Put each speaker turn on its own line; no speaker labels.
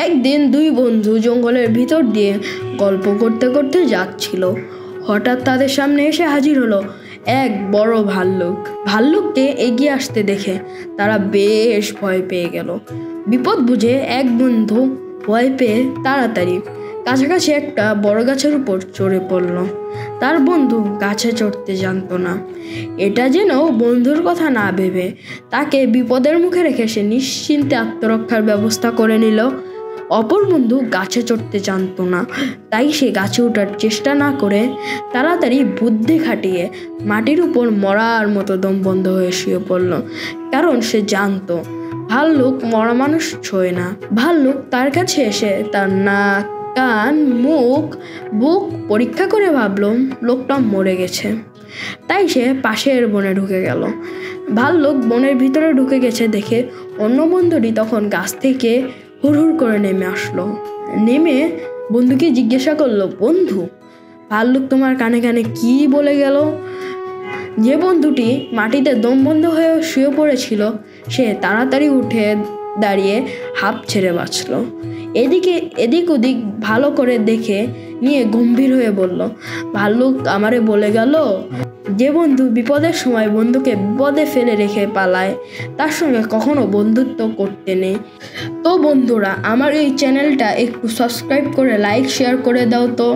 একদিন দুই বন্ধু জঙ্গলের ভিতর দিয়ে গল্প করতে করতে যাচ্ছিল। হঠাৎ তাদের সামনে এসে হাজির হলো এক বড় ভাল্লুক। ভাল্লুককে এগিয়ে আসতে দেখে তারা বেশ ভয় পেয়ে গেল। বিপদ বুঝে এক বন্ধু ভয় পেয়ে তাড়াতাড়ি কাছাকাছি একটা বড় গাছের উপর চড়ে পড়ল। তার বন্ধু গাছে চড়তে জানতো না। এটা যেন বন্ধুর কথা না ভেবে তাকে বিপদের মুখে রেখে সে নিশ্চিন্তে আত্মরক্ষার ব্যবস্থা করে নিল। অপর বন্ধু গাছে চড়তে জানতো না, তাই সে গাছে ওঠার চেষ্টা না করে তাড়াতাড়ি বুদ্ধি খাটিয়ে মাটির উপর মরার মতো দম বন্ধ হয়ে শুয়ে পড়ল। কারণ সে জানতো ভাল্লুক মরা মানুষ ছোঁয় না। ভাল্লুক তার কাছে এসে তার নাক, কান, মুখ, বুক পরীক্ষা করে ভাবলো লোকটা মরে গেছে। তাই সে পাশের বনে ঢুকে গেল। ভাল্লুক বনের ভিতরে ঢুকে গেছে দেখে অন্য বন্ধুটি তখন গাছ থেকে হুড়হুড় করে নেমে আসলো। নেমে বন্ধুকে জিজ্ঞাসা করলো, বন্ধু, ভাল্লুক তোমার কানে কানে কি বলে গেল? যে বন্ধুটি মাটিতে দম বন্ধ হয়ে শুয়ে পড়েছিল সে তাড়াতাড়ি উঠে দাঁড়িয়ে হাঁপ ছেড়ে বাঁচল। এদিক ওদিক ভালো করে দেখে নিয়ে গম্ভীর হয়ে বলল, ভাল্লুক আমারে বলে গেল, যে বন্ধু বিপদের সময় বন্ধুকে বিপদে ফেলে রেখে পালায় তার সঙ্গে কখনো বন্ধুত্ব করতে নেই। তো বন্ধুরা, আমার এই চ্যানেলটা একটু সাবস্ক্রাইব করে লাইক শেয়ার করে দাও তো।